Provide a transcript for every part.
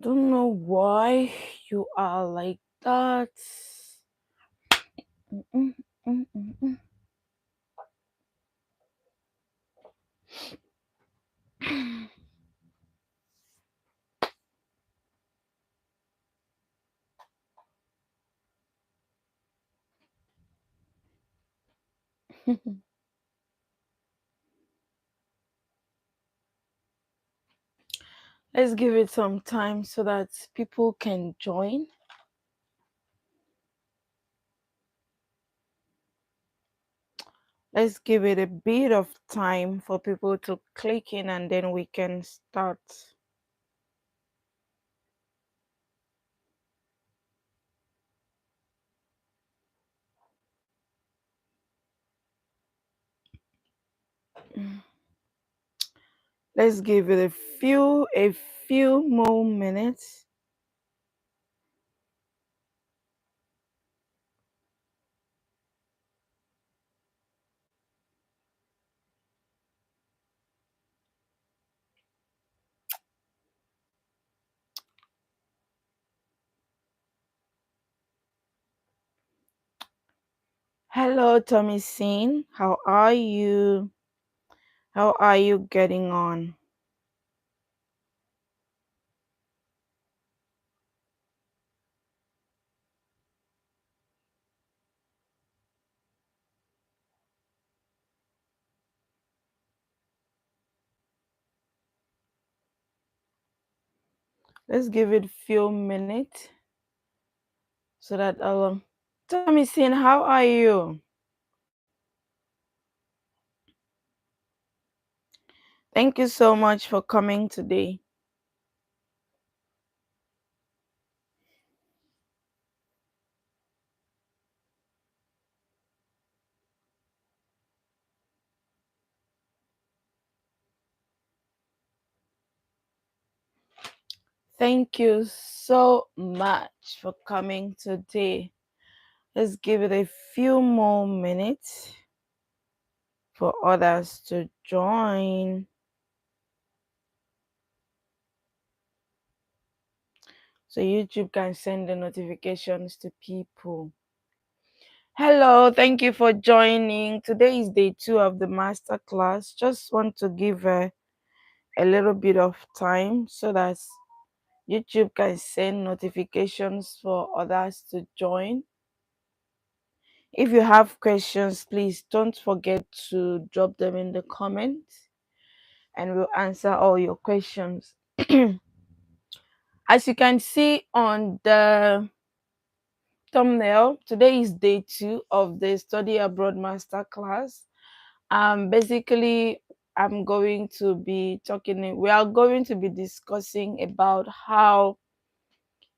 Don't know why you are like that. Mm, mm, mm, mm. Let's give it some time so that people can join. Let's give it a bit of time for people to click in and then we can start. Let's give it a few more minutes. Hello, Tommy Singh. How are you? How are you getting on? Let's give it a few minutes so that I'll. Tommy Singh, how are you? Thank you so much for coming today. Thank you so much for coming today. Let's give it a few more minutes for others to join so YouTube can send the notifications to people. Hello, thank you for joining. Today is day 2 of the masterclass. Just want to give a little bit of time so that YouTube can send notifications for others to join. If you have questions, please don't forget to drop them in the comments and we'll answer all your questions. As you can see on the thumbnail, today is day 2 of the Study Abroad Masterclass. Basically, we are going to be discussing about how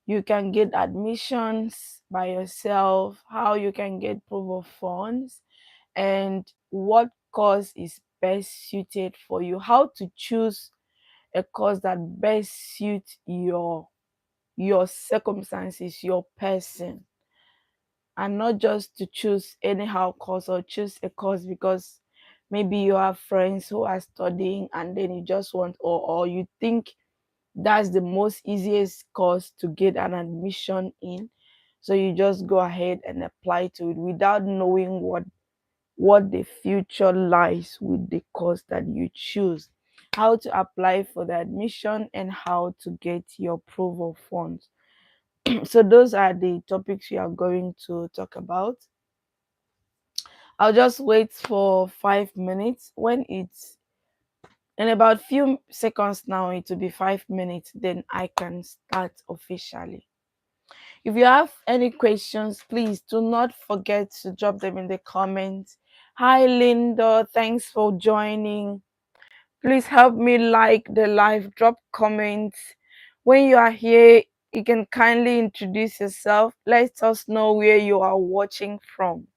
you can get admissions by yourself, how you can get proof of funds, and what course is best suited for you, how to choose a course that best suits your circumstances, your person, and not just to choose anyhow course or choose a course because maybe you have friends who are studying and then you just want or you think that's the most easiest course to get an admission in, so you just go ahead and apply to it without knowing what the future lies with the course that you choose, how to apply for the admission, and how to get your proof of funds. So those are the topics we are going to talk about. I'll just wait for 5 minutes. When it's in about few seconds now, it will be 5 minutes, then I can start officially. If you have any questions, please do not forget to drop them in the comments. Hi Linda, thanks for joining. Please help me like the live, drop comments. When you are here, you can kindly introduce yourself. Let us know where you are watching from.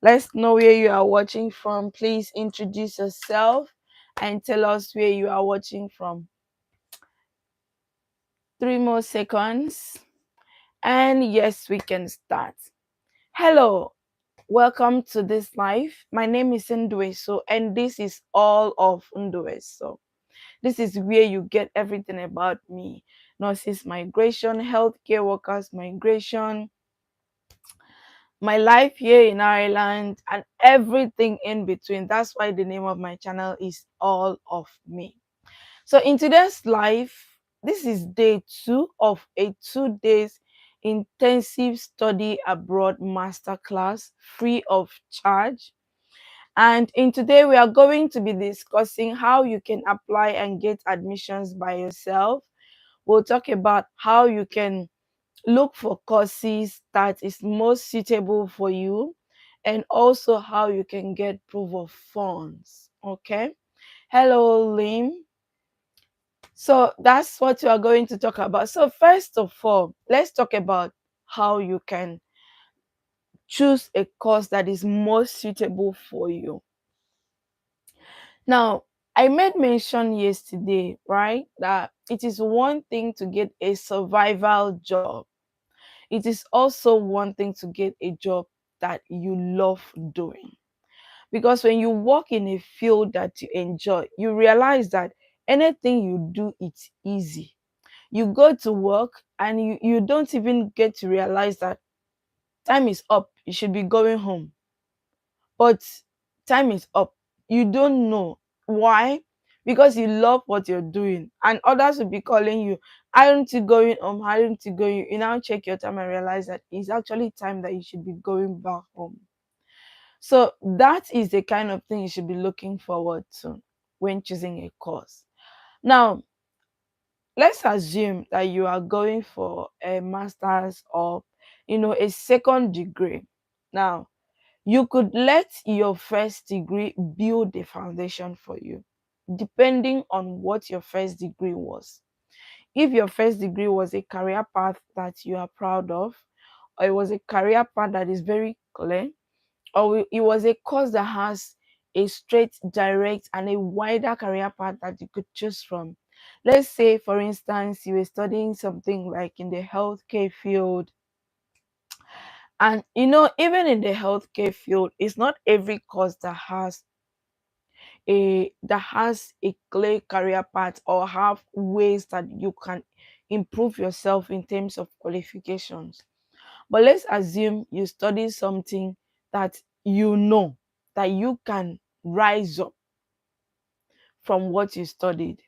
Let's know where you are watching from. Please introduce yourself and tell us where you are watching from. 3 more seconds. And yes, we can start. Hello, welcome to this live. My name is Ndueso, and this is all of Ndueso. This is where you get everything about me: nurses migration, healthcare workers migration, my life here in Ireland, and everything in between. That's why the name of my channel is All of Me. So in today's life, this is day 2 of a 2 days intensive study abroad masterclass free of charge. And in today, we are going to be discussing how you can apply and get admissions by yourself. We'll talk about how you can look for courses that is most suitable for you, and also how you can get proof of funds. Okay. Hello, Lim. So that's what we are going to talk about. So first of all, let's talk about how you can choose a course that is most suitable for you. Now, I made mention yesterday, right, that it is one thing to get a survival job. It is also one thing to get a job that you love doing. Because when you work in a field that you enjoy, you realize that anything you do, it's easy. You go to work and you don't even get to realize that time is up. You should be going home. But time is up. You don't know why, because you love what you're doing, and others will be calling you, aren't you going home, aren't you going? You now check your time and realize that it's actually time that you should be going back home. So that is the kind of thing you should be looking forward to when choosing a course. Now, let's assume that you are going for a master's or a second degree. Now, you could let your first degree build the foundation for you, depending on what your first degree was. If your first degree was a career path that you are proud of, or it was a career path that is very clear, or it was a course that has a straight, direct, and a wider career path that you could choose from. Let's say, for instance, you were studying something like in the healthcare field. And even in the healthcare field, it's not every course that has a clear career path or have ways that you can improve yourself in terms of qualifications. But let's assume you study something that that you can rise up from what you studied,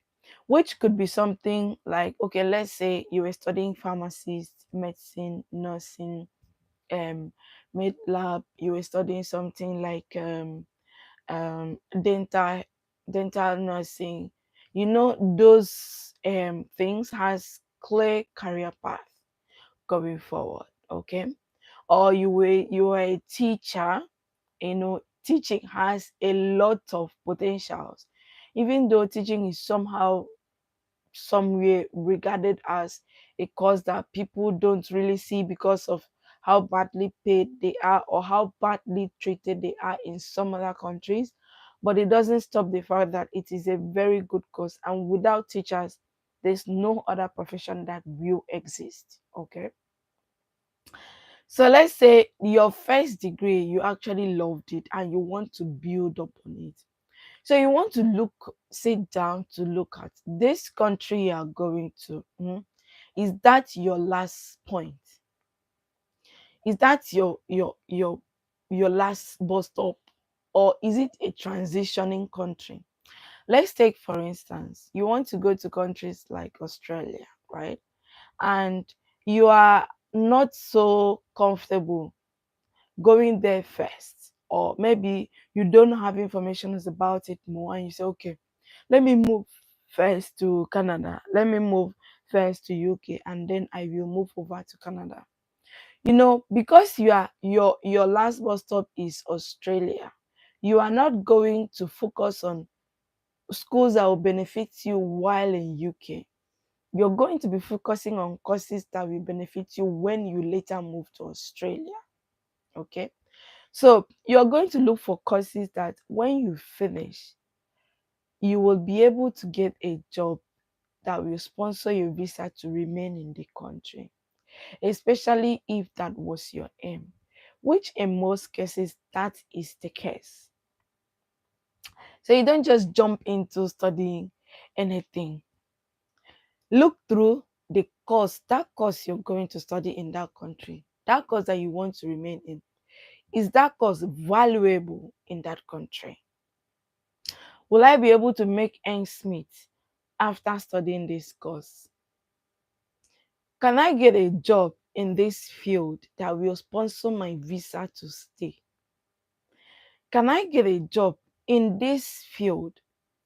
which could be something like, okay, let's say you were studying pharmacist, medicine, nursing, um med lab. You were studying something like dental nursing. Those things has clear career path going forward. Okay. Or you were a teacher. Teaching has a lot of potentials, even though teaching is somehow somewhere regarded as a cause that people don't really see because of how badly paid they are or how badly treated they are in some other countries. But it doesn't stop the fact that it is a very good cause, and without teachers, there's no other profession that will exist. Okay. So let's say your first degree, you actually loved it and you want to build up on it. So you want to sit down to look at this country you are going to. Is that your last point? Is that your last bus stop, or is it a transitioning country? Let's take, for instance, you want to go to countries like Australia, right? And you are not so comfortable going there first, or maybe you don't have information about it more, and you say, okay, let me move first to Canada, let me move first to UK, and then I will move over to Canada. Because your last bus stop is Australia, you are not going to focus on schools that will benefit you while in UK. You're going to be focusing on courses that will benefit you when you later move to Australia. Okay. So you're going to look for courses that when you finish, you will be able to get a job that will sponsor your visa to remain in the country, especially if that was your aim, which in most cases, that is the case. So you don't just jump into studying anything, look through the course, that course you're going to study in that country, that course that you want to remain in. Is that course valuable in that country? Will I be able to make ends meet after studying this course? Can I get a job in this field that will sponsor my visa to stay? Can I get a job in this field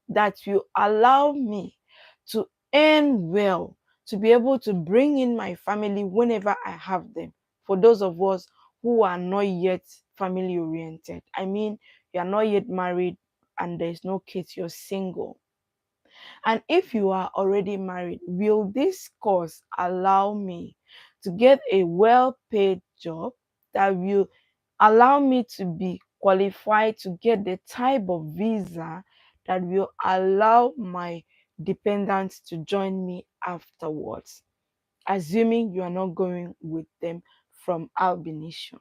that will allow me to earn well, to be able to bring in my family whenever I have them? For those of us who are not yet family oriented, I mean, you are not yet married and there's no kids, you're single. And if you are already married, will this course allow me to get a well paid job that will allow me to be qualified to get the type of visa that will allow my dependents to join me afterwards, assuming you are not going with them from ab initio?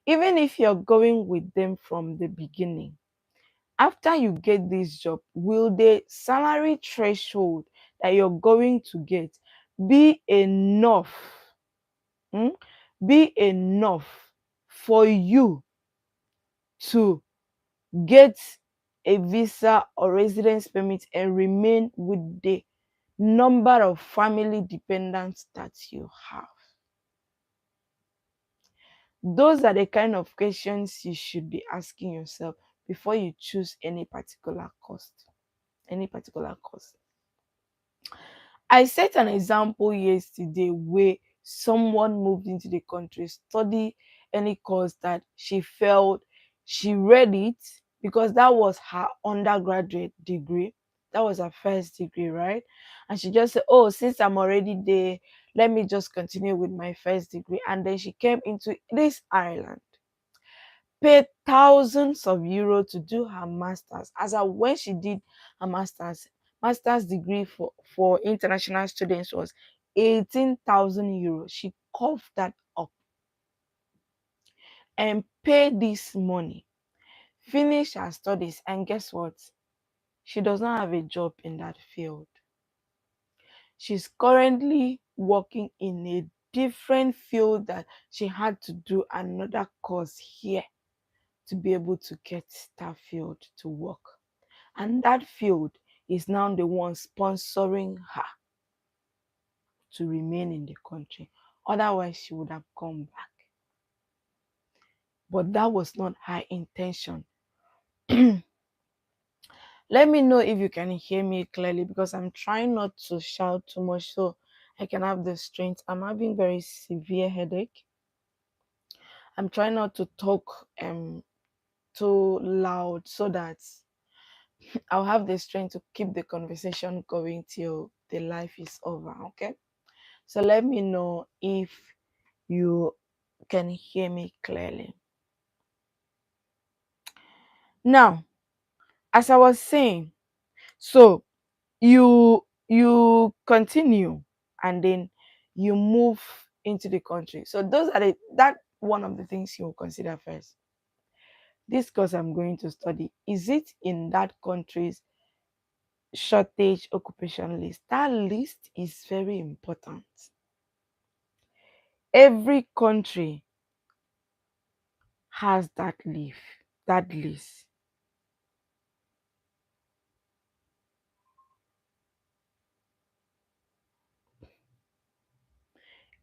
Even if you're going with them from the beginning, after you get this job, will the salary threshold that you're going to get be enough, hmm, be enough for you to get a visa or residence permit and remain with the number of family dependents that you have? Those are the kind of questions you should be asking yourself before you choose any particular course. Any particular course. I set an example yesterday where someone moved into the country, study any course that she felt she read it because that was her undergraduate degree. That was her first degree, right? And she just said, oh, since I'm already there, let me just continue with my first degree. And then she came into this island, paid thousands of euros to do her masters. As a when she did her master's degree for international students was 18,000 euros. She coughed that up and paid this money, finished her studies, and guess what? She does not have a job in that field. She's currently working in a different field that she had to do another course here to be able to get that field to work. And that field is now the one sponsoring her to remain in the country. Otherwise, she would have come back. But that was not her intention. Let me know if you can hear me clearly because I'm trying not to shout too much so I can have the strength. I'm having very severe headache. I'm trying not to talk too loud so that I'll have the strength to keep the conversation going till the life is over. Okay. So let me know if you can hear me clearly. Now, as I was saying, so you continue and then you move into the country. So those are that one of the things you will consider first. This course I'm going to study, is it in that country's shortage occupation list? That list is very important. Every country has that list.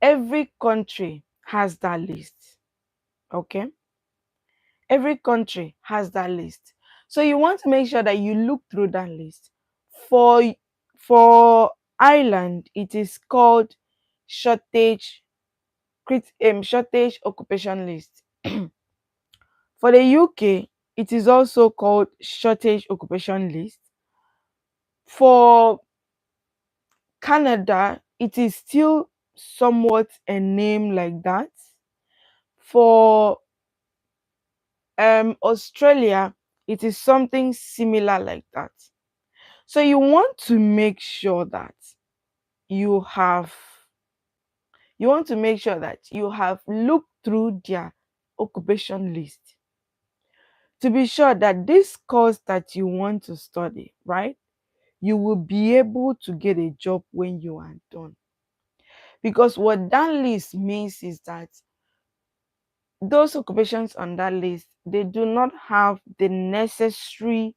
Every country has that list. Okay? Every country has that list. So you want to make sure that you look through that list. For for Ireland, it is called shortage shortage occupation list. For the UK, it is also called shortage occupation list. For Canada, it is still somewhat a name like that. For Australia, it is something similar like that. So you want to make sure that you have you have looked through their occupation list to be sure that this course that you want to study, right? you will be able to get a job when you are done. Because what that list means is that those occupations on that list, they do not have the necessary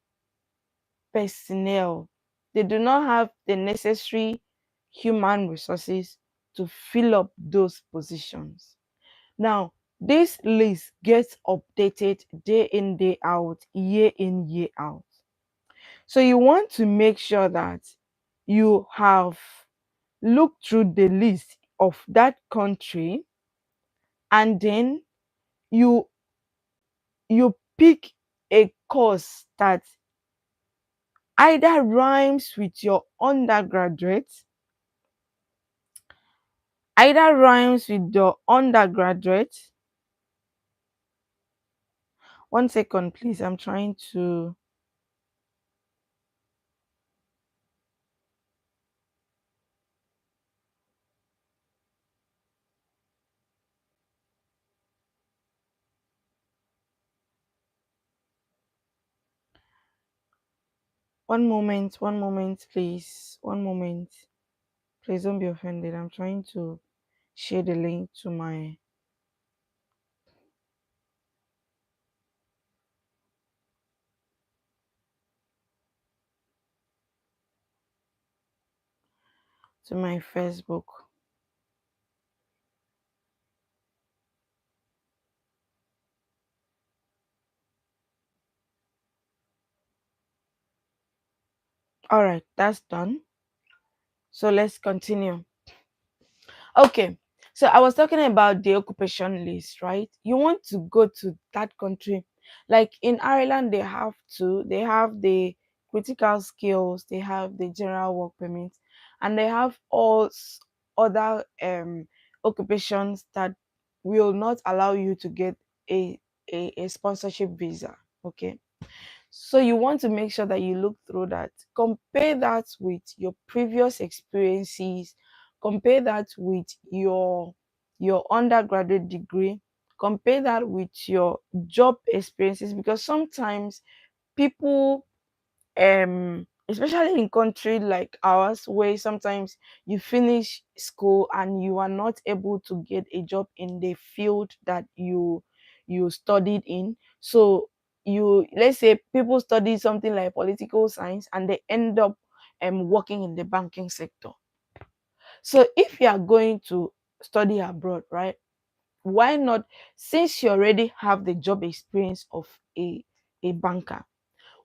personnel, they do not have the necessary human resources to fill up those positions. Now, this list gets updated day in, day out, year in, year out. So you want to make sure that you have looked through the list of that country, and then you you pick a course that either rhymes with your undergraduate, either rhymes with your undergraduate. One second, please. I'm trying to. One moment, please. One moment. Please don't be offended. I'm trying to share the link to my Facebook. All right, that's done. So let's continue. Okay, so I was talking about the occupation list, right? You want to go to that country. Like in Ireland, they have the critical skills, they have the general work permit, and they have other occupations that will not allow you to get a, a sponsorship visa. Okay, so you want to make sure that you look through that, compare that with your previous experiences, compare that with your undergraduate degree, compare that with your job experiences, because sometimes people, especially in country like ours, where sometimes you finish school and you are not able to get a job in the field that you studied in. So you, let's say people study something like political science and they end up working in the banking sector. So if you are going to study abroad, right, why not, since you already have the job experience of a banker,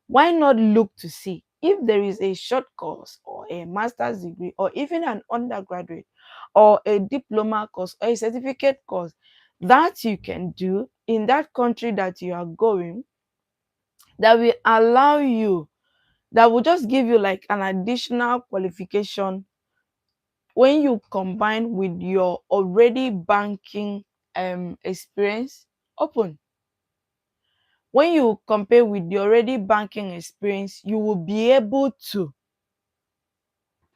why not look to see if there is a short course or a master's degree or even an undergraduate or a diploma course or a certificate course that you can do in that country that you are going, that will allow you, that will just give you like an additional qualification when you combine with your already banking experience. Open, when you compare with the already banking experience, you will be able to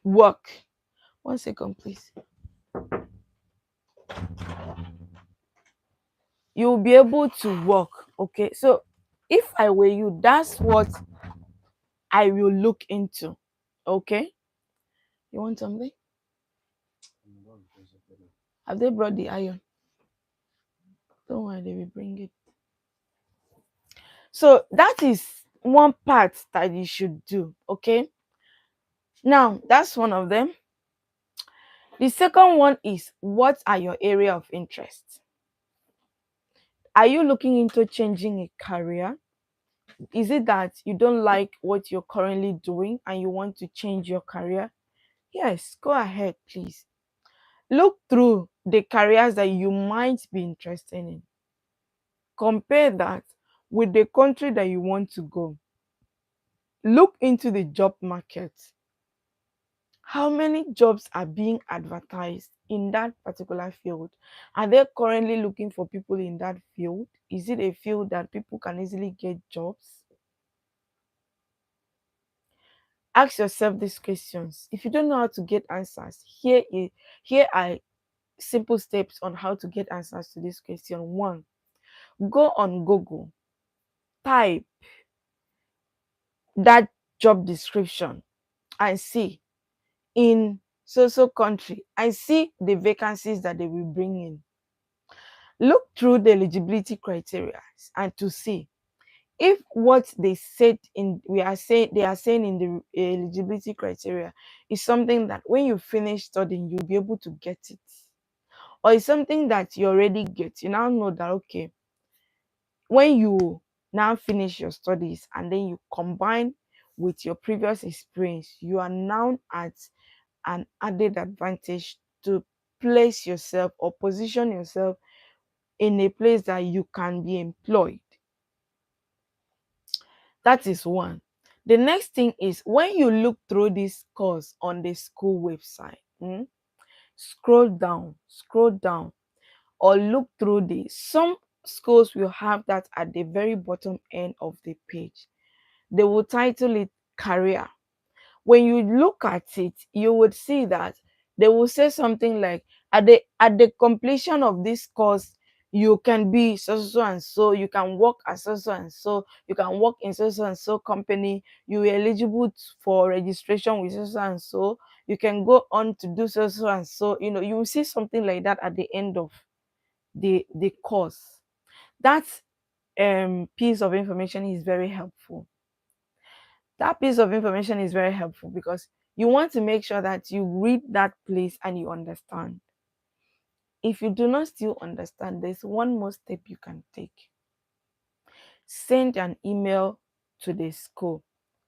work. One second, please. You will be able to work. Okay, so if I were you, that's what I will look into. Okay, you want something? Have they brought the iron? Don't worry, they will bring it. So that is one part that you should do. Okay, now that's one of them. The second one is, what are your area of interest? Are you looking into changing a career? Is it that you don't like what you're currently doing and you want to change your career? Yes, go ahead, please. Look through the careers that you might be interested in. Compare that with the country that you want to go. Look into the job market. How many jobs are being advertised in that particular field? Are they currently looking for people in that field? Is it a field that people can easily get jobs? Ask yourself these questions. If you don't know how to get answers, here are simple steps on how to get answers to this question. One, go on Google, type that job description, and see in so country and see the vacancies that they will bring in. Look through the eligibility criteria and to see if what they said in we are saying they are saying in the eligibility criteria is something that when you finish studying you'll be able to get it, or is something that you already get. You now know that okay, when you now finish your studies and then you combine with your previous experience, you are now at an added advantage to place yourself or position yourself in a place that you can be employed. That is one. The next thing is when you look through this course on the school website, scroll down, or look through this. Some schools will have that at the very bottom end of the page. They will title it career. When you look at it, you would see that they will say something like at the completion of this course you can be so and so, you can work as so and so, you can work in so and so company, you are eligible for registration with so and so, you can go on to do so and so. You will see something like that at the end of the course. That piece of information is very helpful. That piece of information is very helpful because you want to make sure that you read that place and you understand. If you do not still understand, there's one more step you can take. Send an email to the school.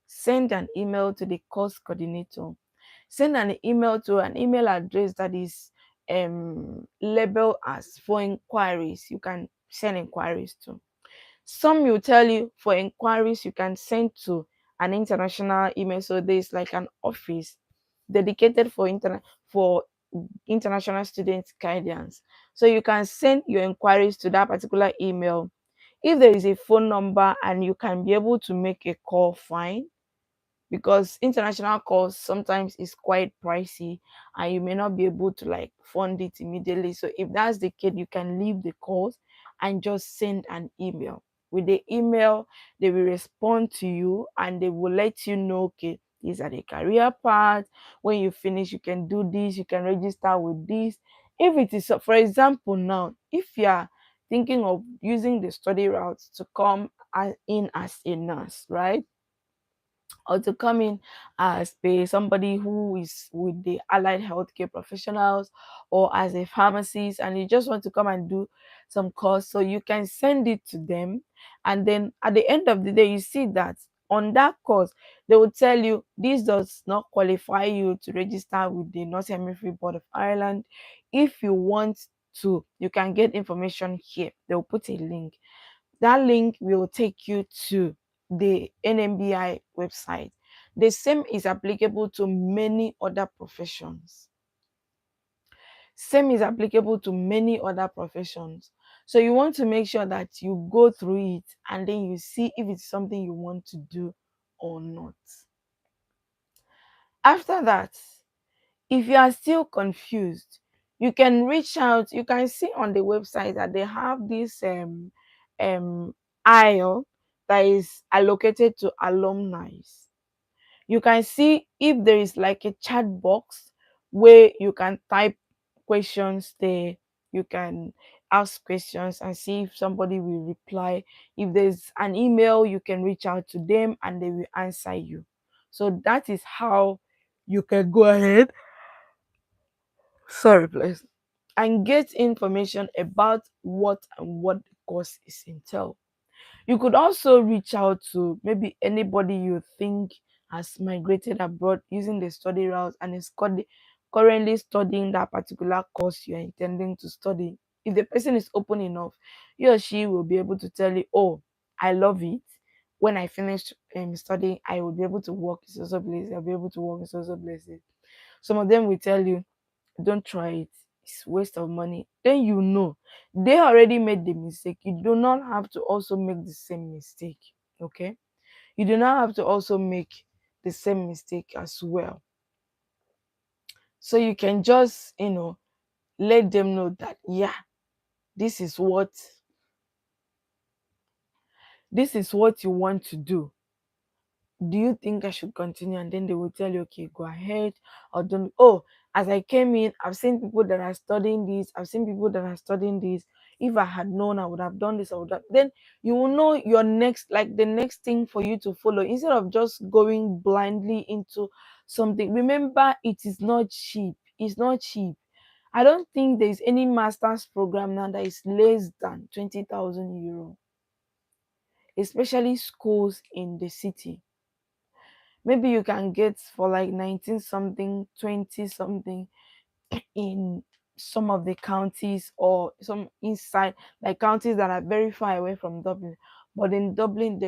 Send an email to the course coordinator. Send an email to an email address that is labeled as for inquiries. You can send inquiries to. Some will tell you for inquiries you can send to an international email. So there's like an office dedicated for international students guidance. So you can send your inquiries to that particular email. If there is a phone number and you can be able to make a call, fine, because international calls sometimes is quite pricey and you may not be able to like fund it immediately. So if that's the case, you can leave the calls and just send an email. With the email, they will respond to you and they will let you know, okay, these are the career paths. When you finish, you can do this, you can register with this. If it is, for example, now, if you are thinking of using the study route to come in as a nurse, right? Or to come in as somebody who is with the allied healthcare professionals, or as a pharmacist, and you just want to come and do some course, so you can send it to them. And then at the end of the day, you see that on that course they will tell you this does not qualify you to register with the Northern Hemisphere Board of Ireland. If you want to, you can get information here. They'll put a link. That link will take you to the NMBI website. The same is applicable to many other professions. Same is applicable to many other professions. So you want to make sure that you go through it and then you see if it's something you want to do or not. After that, if you are still confused, you can reach out. You can see on the website that they have this um aisle that is allocated to alumni. You can see if there is like a chat box where you can type questions there. You can ask questions and see if somebody will reply. If there's an email, you can reach out to them and they will answer you. So that is how you can go ahead, sorry please, and get information about what the course is entail. You could also reach out to maybe anybody you think has migrated abroad using the study route and is currently studying that particular course you're intending to study. If the person is open enough, he or she will be able to tell you, oh, I love it. When I finish studying, I will be able to work in social places. I'll be able to work in social places. Some of them will tell you, don't try it, it's waste of money. Then you know they already made the mistake. You do not have to also make the same mistake. Okay, you do not have to also make the same mistake as well. So you can just let them know that, yeah, this is what this is what you want to do. do you think I should continue? And then they will tell you, okay, go ahead, or don't. Oh, as I came in, I've seen people that are studying this, I've seen people that are studying this. If I had known, I would have done this, I would have. Then you will know your next, like the next thing for you to follow, instead of just going blindly into something. Remember, it is not cheap. It's not cheap. I don't think there's any master's program now that is less than 20,000 euro, especially schools in the city. Maybe you can get for like 19 something, 20 something in some of the counties, or some inside, like counties that are very far away from Dublin. But in Dublin,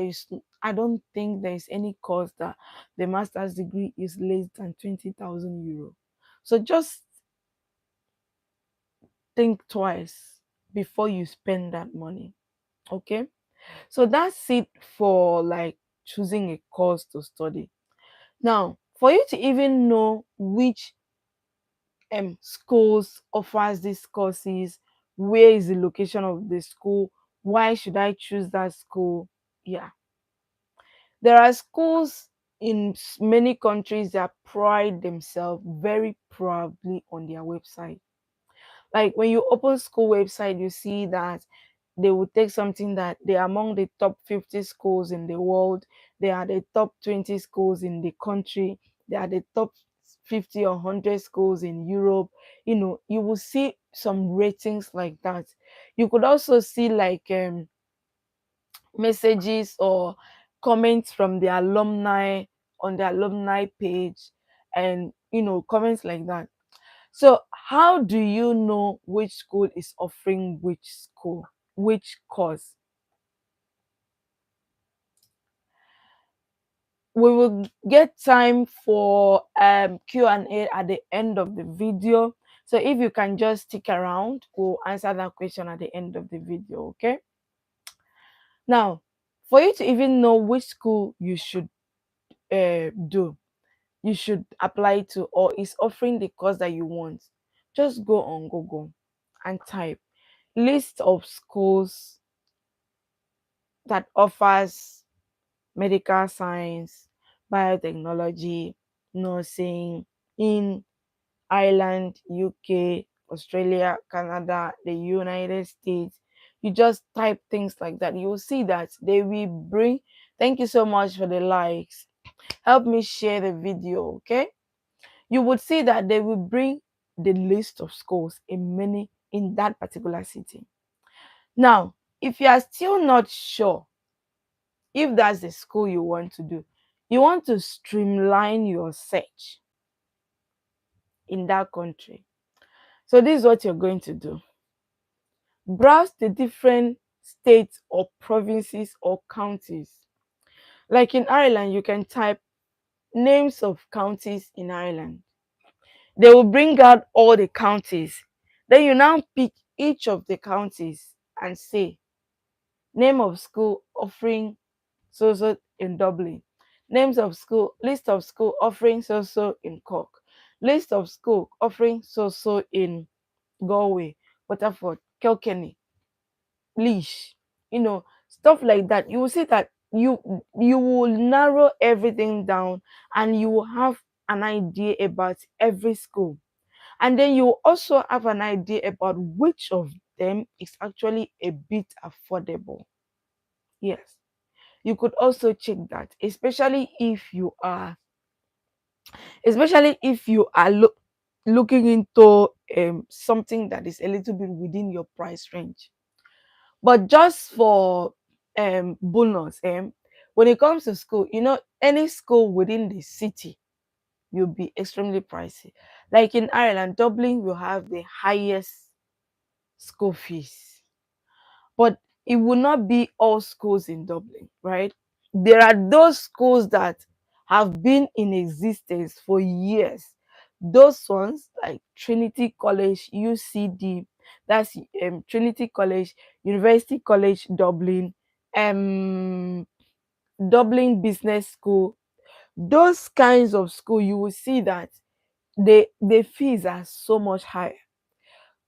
I don't think there is any course that the master's degree is less than 20,000 euro. So just think twice before you spend that money. Okay. So that's it for like choosing a course to study. Now, for you to even know which schools offers these courses, where is the location of the school, why should I choose that school? Yeah, there are schools in many countries that pride themselves very proudly on their website. Like when you open school website, you see that they will take something that they are among the top 50 schools in the world, they are the top 20 schools in the country, they are the top 50 or 100 schools in Europe. You will see some ratings like that. You could also see like messages or comments from the alumni on the alumni page, and comments like that. So how do you know which school is offering which course? We will get time for Q&A at the end of the video. So if you can just stick around, we'll answer that question at the end of the video, okay? Now, for you to even know which school you should you should apply to, or is offering the course that you want, just go on Google and type list of schools that offers medical science, biotechnology, nursing in Ireland, UK, Australia, Canada, the United States. You just type things like that. You will see that they will bring. Thank you so much for the likes. Help me share the video, okay? You would see that they will bring the list of schools in that particular city. Now, if you are still not sure if that's the school you want to do, you want to streamline your search in that country. So this is what you're going to do. Browse the different states or provinces or counties. Like in Ireland, you can type names of counties in Ireland. They will bring out all the counties. Then you now pick each of the counties and say name of school offering so so in Dublin, names of school, list of school offering so so in Cork, list of school offering so so in Galway, Waterford, Kilkenny, Laois, stuff like that. You will see that you will narrow everything down, and you will have an idea about every school. And then you also have an idea about which of them is actually a bit affordable. Yes, you could also check that, especially if you are looking into something that is a little bit within your price range. But just for bonus, when it comes to school, any school within the city will be extremely pricey. Like in Ireland, Dublin will have the highest school fees, but it will not be all schools in Dublin, right? There are those schools that have been in existence for years. Those ones like Trinity College, UCD, that's Trinity College, University College Dublin, um, Dublin Business School. Those kinds of school, you will see that the fees are so much higher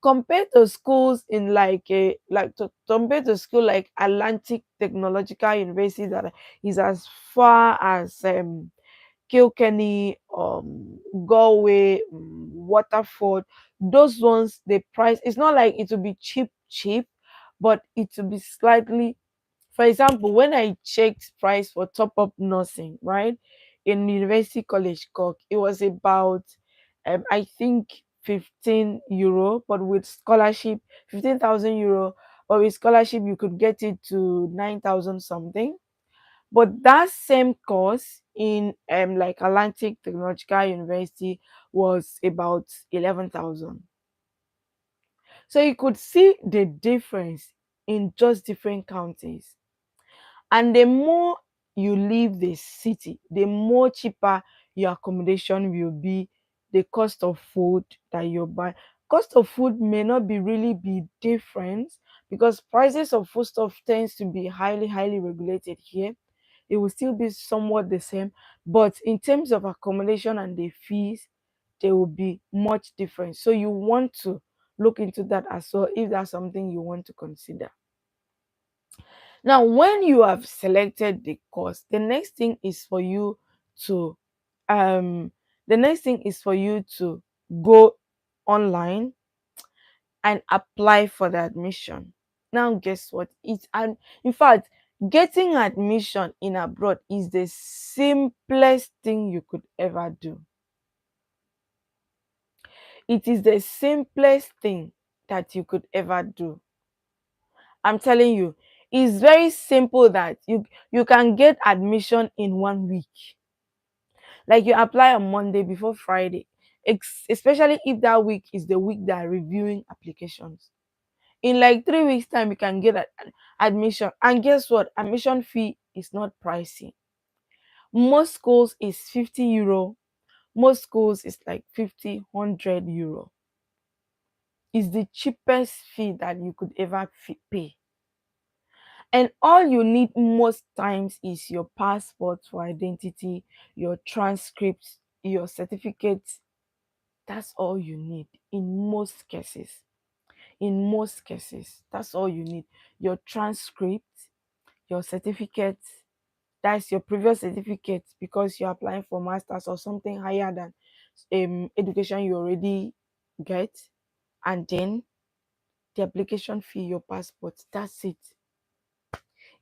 compared to schools in like a like to compared to school like Atlantic Technological University that is as far as Kilkenny, Galway, Waterford, those ones, the price, it's not like it will be cheap, but it will be slightly. For example, when I checked price for top up nursing, right, in University College Cork, it was about, I think, €15, but with scholarship, 15,000 euro, but with scholarship, you could get it to 9,000 something. But that same course in like Atlantic Technological University was about 11,000. So you could see the difference in just different counties. And the more you leave the city, the more cheaper your accommodation will be, the cost of food that you buy. Cost of food may not be really be different because prices of foodstuff tends to be highly regulated here. It will still be somewhat the same, but in terms of accommodation and the fees, there will be much difference. So you want to look into that as well if that's something you want to consider. Now, when you have selected the course, to um the next thing is for you to go online and apply for the admission. Now, guess what? It's and in fact, getting admission in abroad is the simplest thing you could ever do. It is the simplest thing that you could ever do. I'm telling you, it's very simple that you can get admission in 1 week. Like you apply on Monday before Friday, especially if that week is the week that are reviewing applications. In like 3 weeks' time, you can get admission. And guess what? Admission fee is not pricey. Most schools is €50. Most schools is like 50, €100. Is the cheapest fee that you could ever pay. And all you need most times is your passport for identity, your transcripts, your certificates. That's all you need in most cases. In most cases, that's all you need. Your transcript, your certificate, that's your previous certificate because you're applying for masters or something higher than education you already get, and then the application fee, your passport. That's it.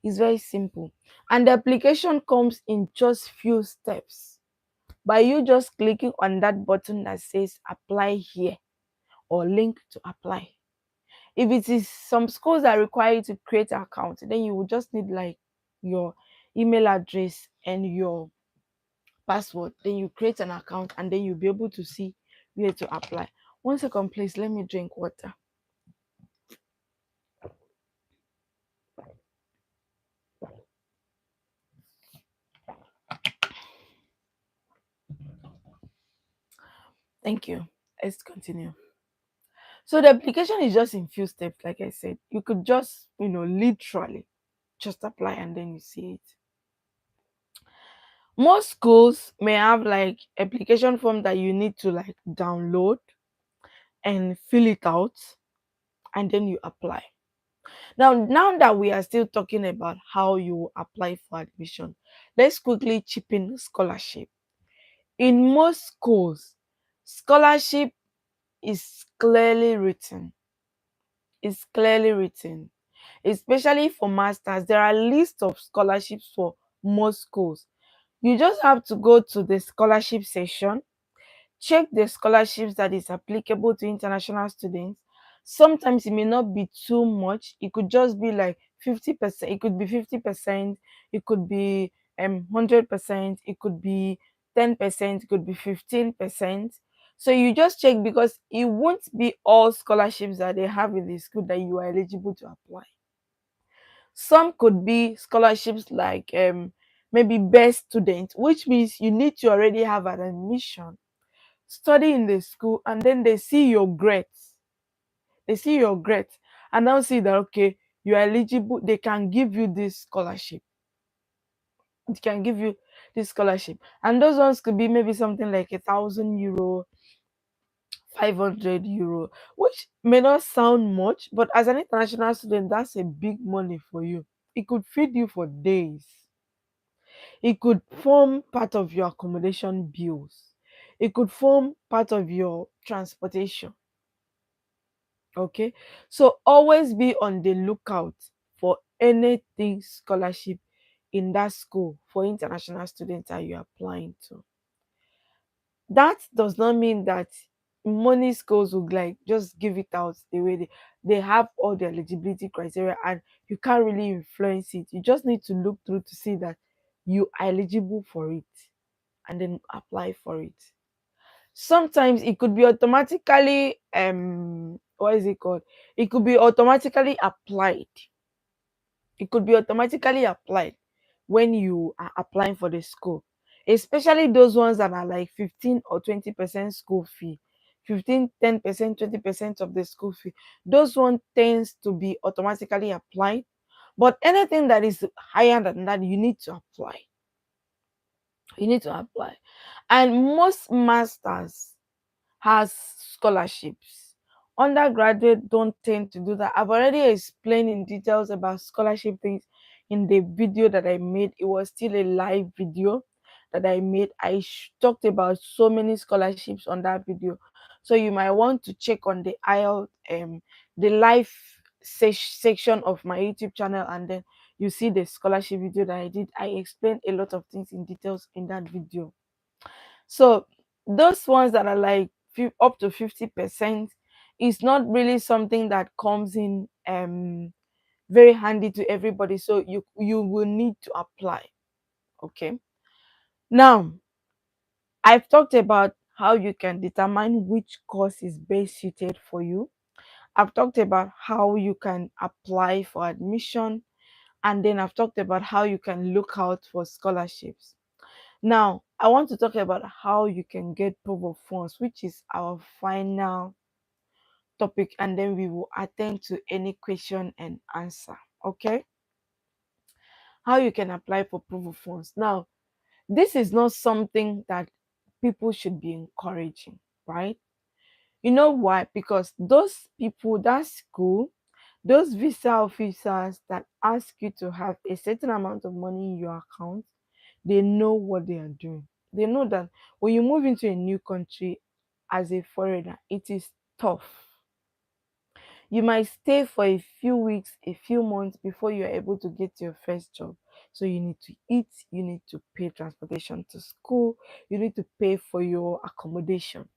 It's very simple. And the application comes in just few steps. By you just clicking on that button that says apply here or link to apply. If it is some schools that require you to create an account, then you will just need like your email address and your password. Then you create an account and then you'll be able to see where to apply. 1 second, please. Let me drink water. Thank you. Let's continue. So the application is just in few steps, like I said. You could just, literally just apply and then you see it. Most schools may have like application form that you need to like download and fill it out and then you apply. Now that we are still talking about how you apply for admission, let's quickly chip in scholarship. In most schools, scholarship is clearly written. It's clearly written. Especially for masters, there are lists of scholarships for most schools. You just have to go to the scholarship section, check the scholarships that is applicable to international students. Sometimes it may not be too much. It could just be like 50%. It could be 50%. It could be 100%. It could be 10%. It could be 15%. So you just check because it won't be all scholarships that they have in the school that you are eligible to apply. Some could be scholarships like maybe best student, which means you need to already have an admission, study in the school, and then they see your grades. They see your grades and now see that okay, you are eligible. They can give you this scholarship. They can give you this scholarship, and those ones could be maybe something like €1,000, €500, which may not sound much, but as an international student, that's a big money for you. It could feed you for days. It could form part of your accommodation bills. It could form part of your transportation. Okay. So always be on the lookout for anything scholarship in that school for international students that you're applying to. That does not mean that money schools will like just give it out the way they have all the eligibility criteria and you can't really influence it. You just need to look through to see that you are eligible for it and then apply for it. Sometimes it could be automatically what is it called? It could be automatically applied. It could be automatically applied when you are applying for the school, especially those ones that are like 15 or 20% school fee. 15, 10%, 20% of the school fee. Those one tends to be automatically applied. But anything that is higher than that, you need to apply. You need to apply. And most masters has scholarships. Undergraduate don't tend to do that. I've already explained in details about scholarship things in the video that I made. It was still a live video that I made. I talked about so many scholarships on that video. So you might want to check on the IELTS, the live section of my YouTube channel, and then you see the scholarship video that I did. I explained a lot of things in details in that video. So those ones that are like up to 50% is not really something that comes in very handy to everybody. So you will need to apply. Okay. Now I've talked about how you can determine which course is best suited for you. I've talked about how you can apply for admission, and then I've talked about how you can look out for scholarships. Now, I want to talk about how you can get proof of funds, which is our final topic, and then we will attend to any question and answer. Okay? How you can apply for proof of funds. Now, this is not something that people should be encouraging, right? You know why? Because those people, that school, those visa officers that ask you to have a certain amount of money in your account, they know what they are doing. They know that when you move into a new country as a foreigner, it is tough. You might stay for a few weeks, a few months before you're able to get your first job. So you need to eat, you need to pay transportation to school, you need to pay for your accommodation.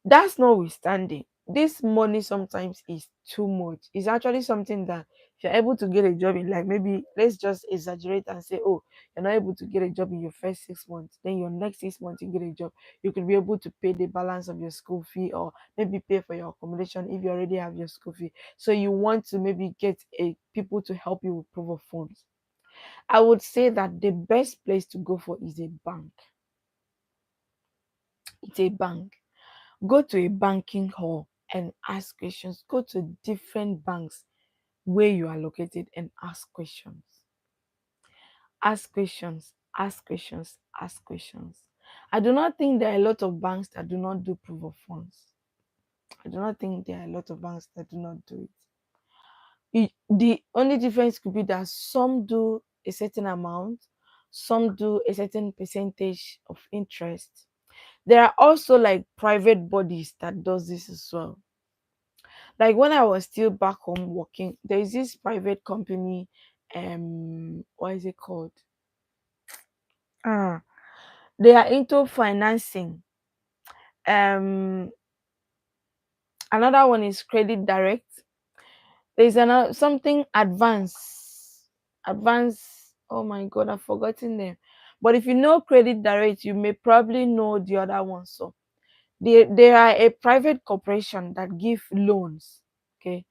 That's notwithstanding, this money sometimes is too much. It's actually something that if you're able to get a job in, like, maybe let's just exaggerate and say, oh, you're not able to get a job in your first 6 months, then your next 6 months you get a job, you could be able to pay the balance of your school fee or maybe pay for your accommodation if you already have your school fee. So you want to maybe get a people to help you with proof of funds. I would say that the best place to go for is a bank. It's a bank. Go to a banking hall and ask questions. Go to different banks where you are located and ask questions. Ask questions, ask questions, ask questions. I do not think there are a lot of banks that do not do proof of funds. I do not think there are a lot of banks that do not do the only difference could be that some do a certain amount, some do a certain percentage of interest. There are also like private bodies that does this as well. Like when I was still back home working, there is this private company, what is it called? Ah, they are into financing. Um, Another one is Credit Direct. There's another something advanced. Oh my god, I've forgotten them. But if you know Credit Direct, you may probably know the other one. So they are a private corporation that give loans. Okay,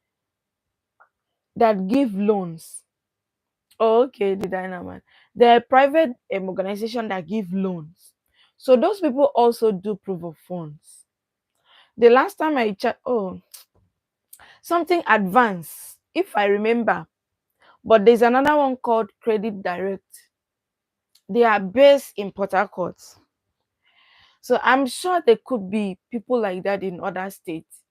that give loans. Oh, okay, the Dynamite. They're a private organization that give loans. So those people also do proof of funds. The last time I checked, oh, something advanced, if I remember. But there's another one called Credit Direct. They are based in Port Harcourt. So I'm sure there could be people like that in other states.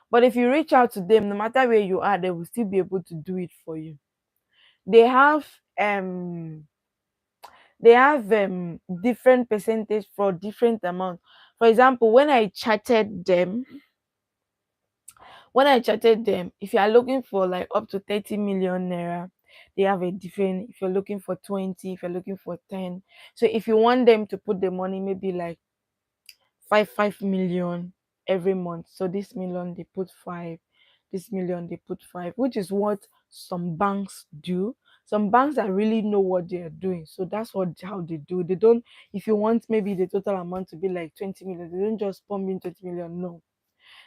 But if you reach out to them, no matter where you are, they will still be able to do it for you. They have um they have different percentage for different amount. For example, when I chatted them, if you are looking for like up to 30 million naira, they have a different. If you're looking for 20, if you're looking for 10. So if you want them to put the money, maybe like 5 million every month. So this million they put five, this million they put five, which is what some banks do. Some banks that really know what they are doing. So that's what how they do. They don't, if you want maybe the total amount to be like 20 million, they don't just pump in 20 million. No,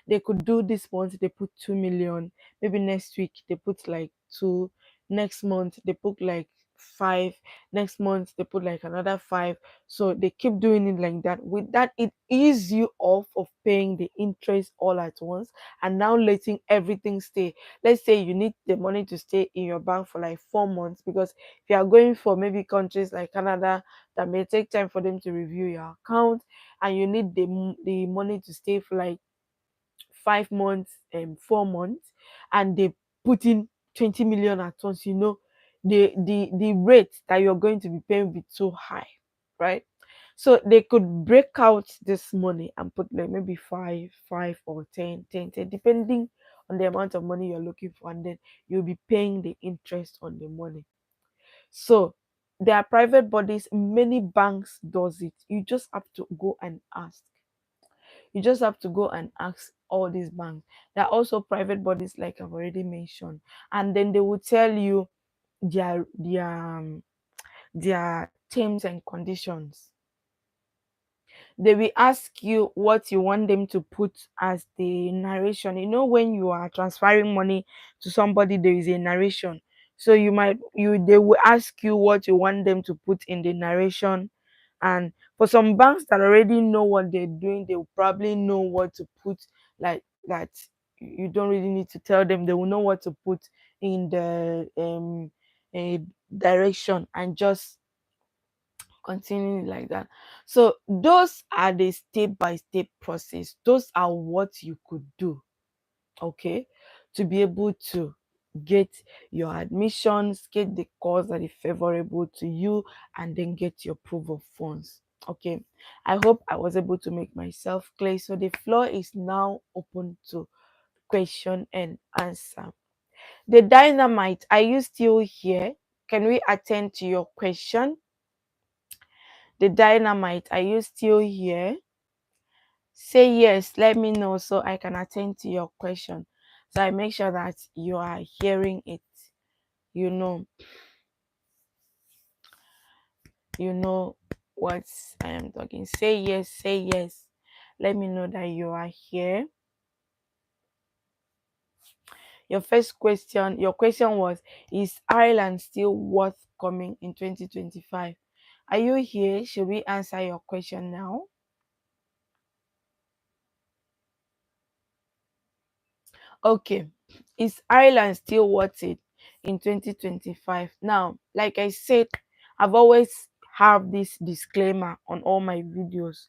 they could do this month they put 2 million, maybe next week they put like two, next month they put like five, next month they put like another five. So they keep doing it like that. With that, it ease you off of paying the interest all at once and now letting everything stay. Let's say you need the money to stay in your bank for like 4 months, because if you are going for maybe countries like Canada, that may take time for them to review your account, and you need the money to stay for like 5 months and 4 months, and they put in 20 million at once, the rate that you're going to be paying will be too high, right? So they could break out this money and put like maybe five or 10, depending on the amount of money you're looking for, and then you'll be paying the interest on the money. So there are private bodies, many banks does it. You just have to go and ask. You just have to go and ask all these banks. There are also private bodies, like I've already mentioned, and then they will tell you their terms and conditions. They will ask you what you want them to put as the narration. When you are transferring money to somebody, there is a narration. So they will ask you what you want them to put in the narration. And for some banks that already know what they're doing, they will probably know what to put, like that. You don't really need to tell them. They will know what to put in the direction, and just continuing like that. So those are the step by step process. Those are what you could do, okay, to be able to get your admissions, get the course that is favorable to you, and then get your proof of funds. Okay, I hope I was able to make myself clear. So the floor is now open to question and answer. The dynamite, are you still here? Can we attend to your question? The dynamite, are you still here? Say yes, let me know so I can attend to your question. So I make sure that you are hearing it. You know, you know what I am talking. Say yes, say yes. Let me know that you are here. Your question was, is Ireland still worth coming in 2025? Are you here? Should we answer your question now? Okay, is Ireland still worth it in 2025? Now, like I said, I've always have this disclaimer on all my videos,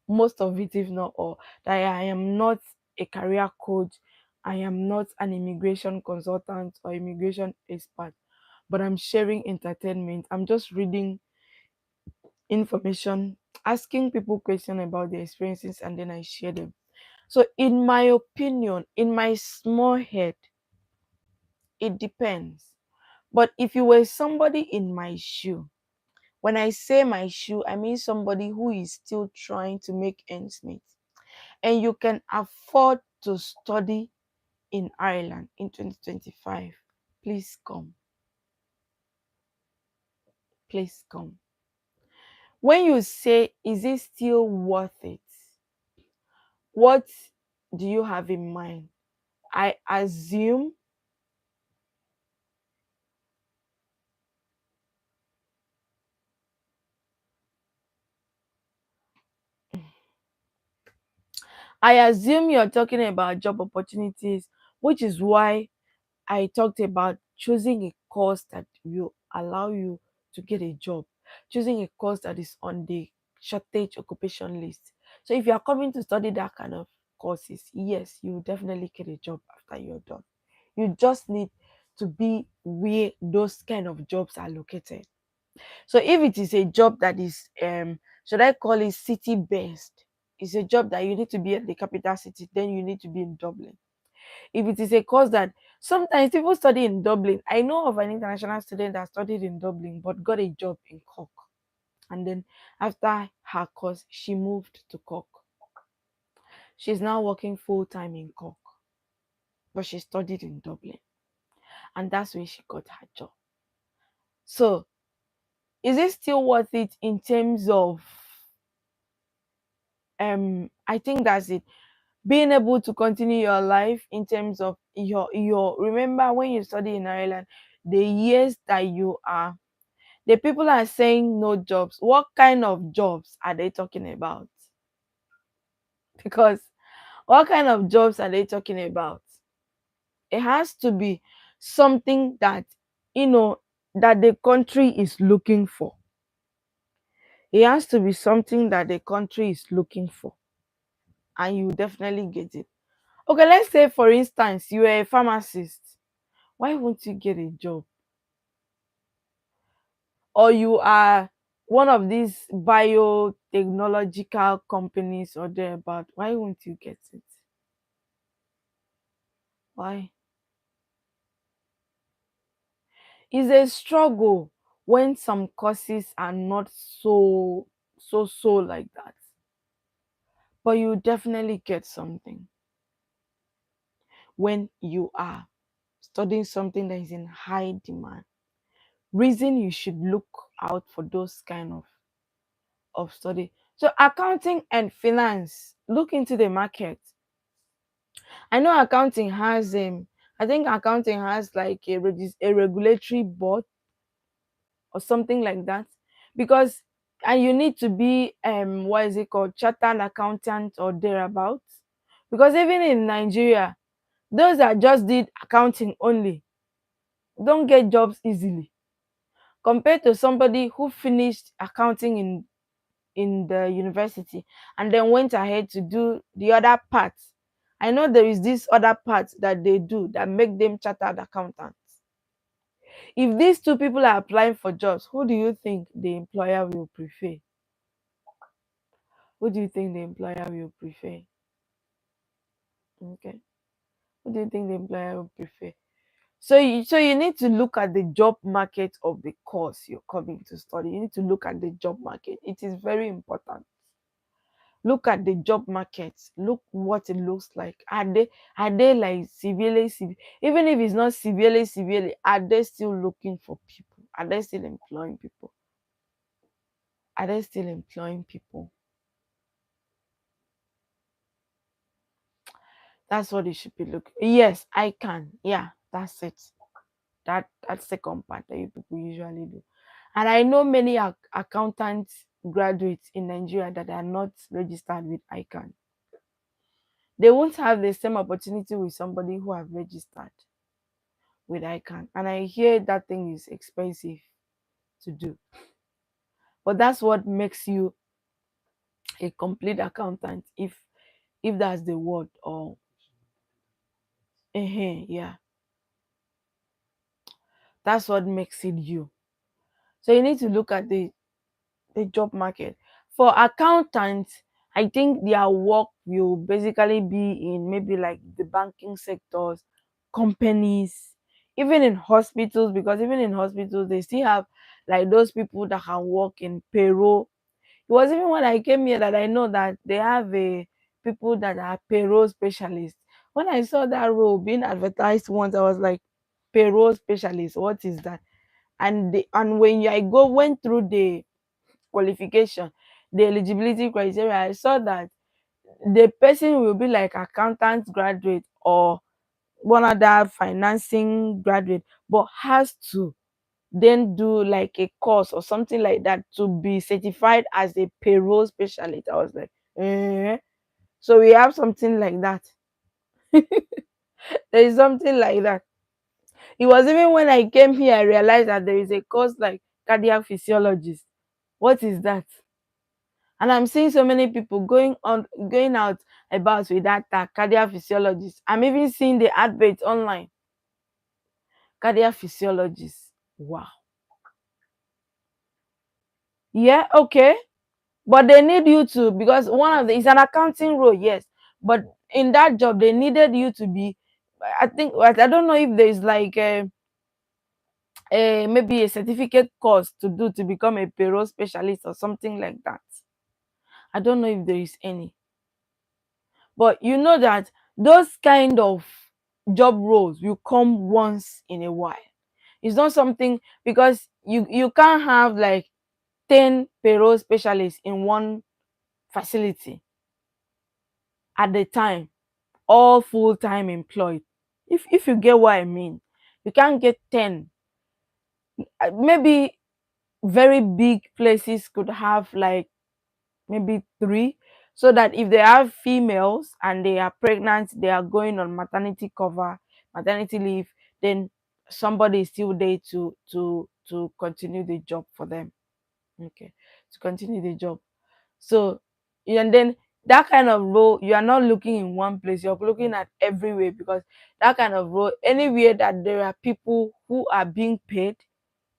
most of it, if not all, that I am not a career coach, I am not an immigration consultant or immigration expert, but I'm sharing entertainment. I'm just reading information, asking people questions about their experiences, and then I share them. So, in my opinion, in my small head, it depends. But if you were somebody in my shoe, when I say my shoe, I mean somebody who is still trying to make ends meet, and you can afford to study in Ireland in 2025, please come. Please come. When you say, is it still worth it? What do you have in mind? I assume you're talking about job opportunities, which is why I talked about choosing a course that will allow you to get a job, choosing a course that is on the shortage occupation list. So if you are coming to study that kind of courses, yes, you will definitely get a job after you're done. You just need to be where those kind of jobs are located. So if it is a job that is should I call it city based, it's a job that you need to be at the capital city, then you need to be in Dublin. If it is a course that sometimes people study in Dublin, I know of an international student that studied in Dublin but got a job in Cork. And then after her course, she moved to Cork. She's now working full time in Cork, but she studied in Dublin, and that's where she got her job. So, is it still worth it in terms of I think that's it. Being able to continue your life in terms of your remember when you study in Ireland, the years that you are the people are saying no jobs. What kind of jobs are they talking about? Because what kind of jobs are they talking about? It has to be something that that the country is looking for. It has to be something that the country is looking for, and you definitely get it. Okay, let's say for instance you are a pharmacist. Why won't you get a job? Or you are one of these biotechnological companies or thereabout. Why won't you get it? Why? It's a struggle when some courses are not so like that. But you definitely get something when you are studying something that is in high demand. Reason you should look out for those kind of study. So accounting and finance, look into the market. I know accounting has I think accounting has like a regulatory board or something like that, because and you need to be what is it called, chartered accountant or thereabouts, because even in Nigeria, those that just did accounting only don't get jobs easily compared to somebody who finished accounting in the university and then went ahead to do the other parts. I know there is this other part that they do that make them chartered accountants. If these two people are applying for jobs, who do you think the employer will prefer? Who do you think the employer will prefer? Okay. Who do you think the employer will prefer? So you need to look at the job market of the course you're coming to study. You need to look at the job market. It is very important. Look at the job market. Look what it looks like. Are they like even if it's not severely, are they still looking for people? Are they still employing people? Are they still employing people? That's what it should be looking. Yes, I can. Yeah, that's it. That's the second part that you people usually do. And I know many accountant graduates in Nigeria that are not registered with ICANN. They won't have the same opportunity with somebody who have registered with ICANN. And I hear that thing is expensive to do. But that's what makes you a complete accountant, if that's the word. Or yeah, that's what makes it you. So you need to look at the job market. For accountants, I think their work will basically be in maybe like the banking sectors, companies, even in hospitals, because even in hospitals they still have like those people that can work in payroll. It was even when I came here that I know that they have a people that are payroll specialists. When I saw that role being advertised once, I was like, payroll specialist, what is that? And when I go went through the qualification, the eligibility criteria, I saw that the person will be like accountant graduate or one other financing graduate, but has to then do like a course or something like that to be certified as a payroll specialist. I was like, so we have something like that. There is something like that. It was even when I came here I realized that there is a course like cardiac physiologist. What is that? And I'm seeing so many people going out about with that tag, cardiac physiologist. I'm even seeing the adverts online. Cardiac physiologist. Wow. Yeah, okay. But they need you to, because one of the, it's an accounting role, yes. But in that job, they needed you to be, I think, I don't know if there's like maybe a certificate course to do to become a payroll specialist or something like that. I don't know if there is any. But you know that those kind of job roles will come once in a while. It's not something, because you can't have like 10 payroll specialists in one facility at the time, all full-time employed. If you get what I mean, you can't get 10. Maybe very big places could have like maybe 3, so that if they have females and they are pregnant, they are going on maternity leave, then somebody is still there to continue the job for them. Okay, to continue the job. So, and then that kind of role, you are not looking in one place, you're looking at everywhere, because that kind of role, anywhere that there are people who are being paid,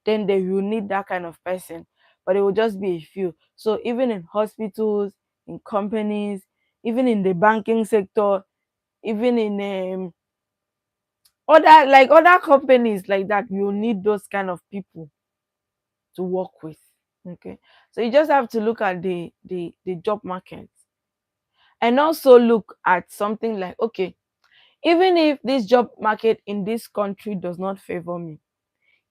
then they will need that kind of person. But it will just be a few. So even in hospitals, in companies, even in the banking sector, even in other companies like that, you need those kind of people to work with. Okay, so you just have to look at the job market, and also look at something like, okay, even if this job market in this country does not favor me,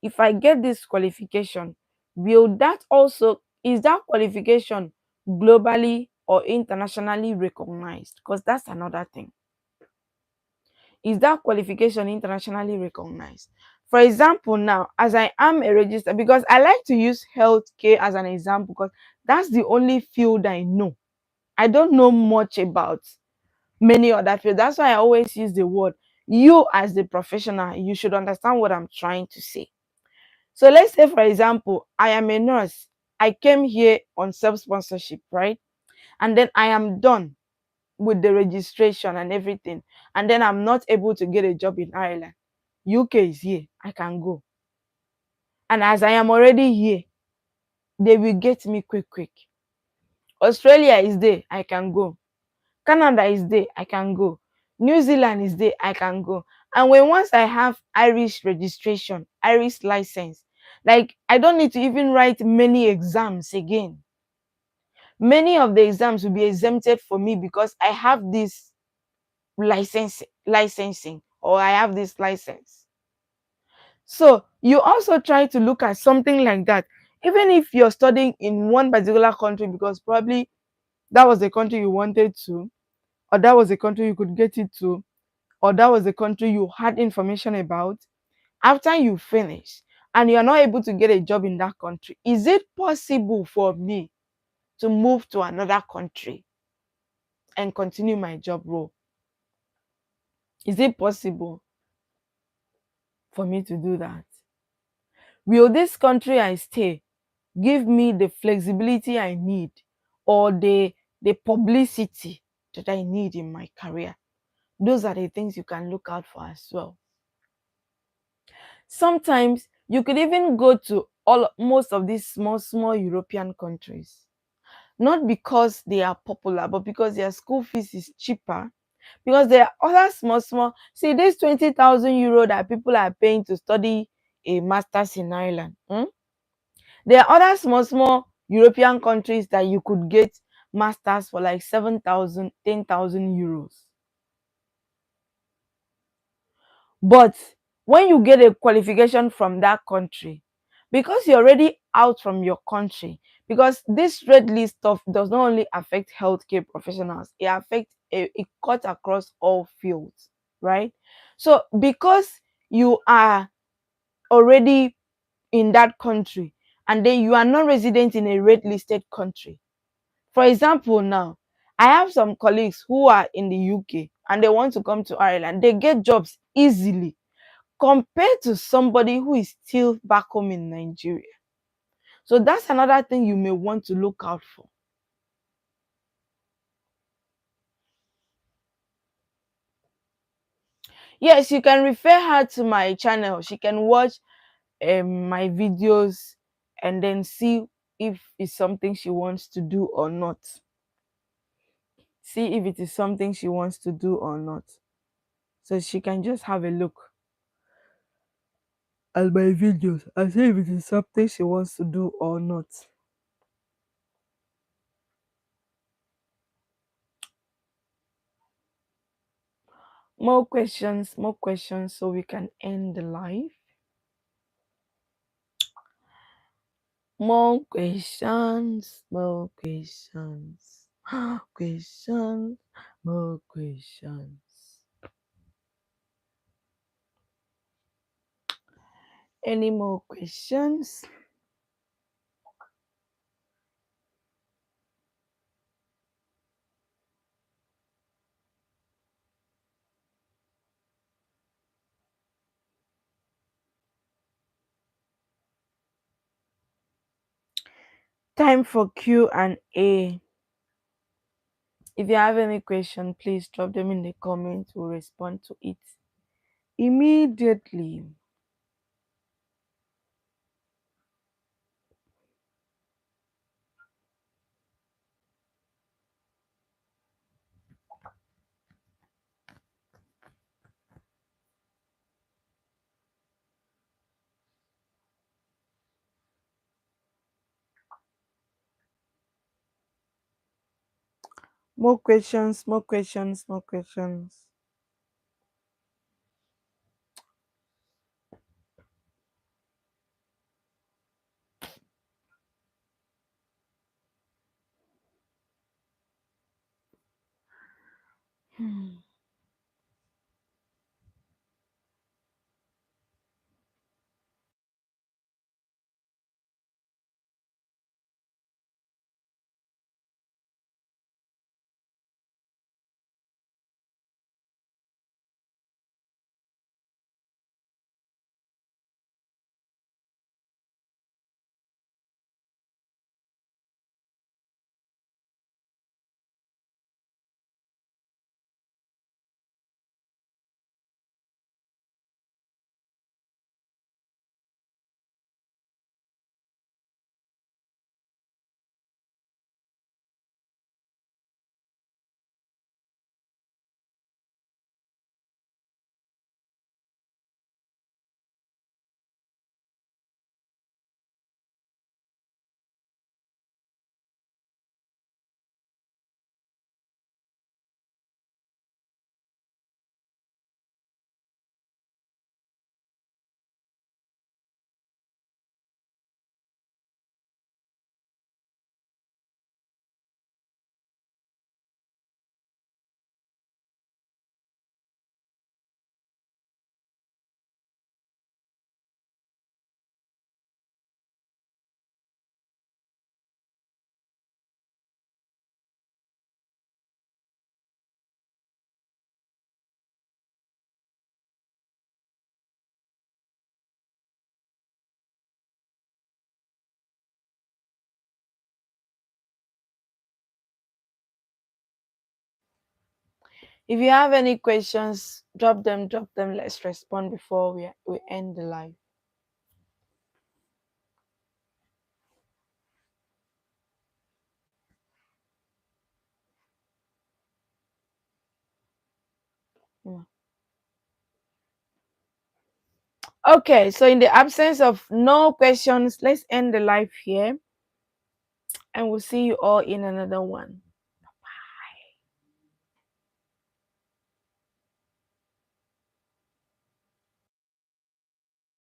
if I get this qualification, will that also, is that qualification globally or internationally recognized? Because that's another thing. Is that qualification internationally recognized? For example, now, as I am a registered, because I like to use healthcare as an example, because that's the only field I know. I don't know much about many other fields. That's why I always use the word, you as the professional, you should understand what I'm trying to say. So let's say, for example, I am a nurse. I came here on self-sponsorship, right? And then I am done with the registration and everything. And then I'm not able to get a job in Ireland. UK is here. I can go. And as I am already here, they will get me quick, quick. Australia is there. I can go. Canada is there, I can go. New Zealand is there, I can go. And when once I have Irish registration, Irish license, like I don't need to even write many exams again. Many of the exams will be exempted for me because I have this licensing, or I have this license. So you also try to look at something like that. Even if you're studying in one particular country because probably that was the country you wanted to, or that was the country you could get it to, or that was the country you had information about, after you finish and you're not able to get a job in that country, is it possible for me to move to another country and continue my job role? Is it possible for me to do that? Will this country I stay give me the flexibility I need, or the publicity that I need in my career? Those are the things you can look out for as well. Sometimes you could even go to most of these small European countries, not because they are popular, but because their school fees is cheaper. Because there are other small, see this 20,000 euro that people are paying to study a master's in Ireland. There are other small European countries that you could get masters for like 7,000, 10,000 euros. But when you get a qualification from that country, because you're already out from your country, because this red list stuff does not only affect healthcare professionals, it cuts across all fields, right? So because you are already in that country, and then you are not resident in a red listed country. For example, now I have some colleagues who are in the UK and they want to come to Ireland. They get jobs easily compared to somebody who is still back home in Nigeria. So that's another thing you may want to look out for. Yes, you can refer her to my channel. She can watch my videos and then see if it's something she wants to do or not. See if it is something she wants to do or not. So she can just have a look at my videos and see if it is something she wants to do or not. More questions so we can end the live. More questions, more questions, questions, more questions. Any more questions? Time for Q&A. If you have any question, please drop them in the comments. We'll respond to it immediately. More questions, more questions, more questions. If you have any questions, drop them, drop them. Let's respond before we end the live. Yeah. Okay, so in the absence of no questions, let's end the live here and we'll see you all in another one.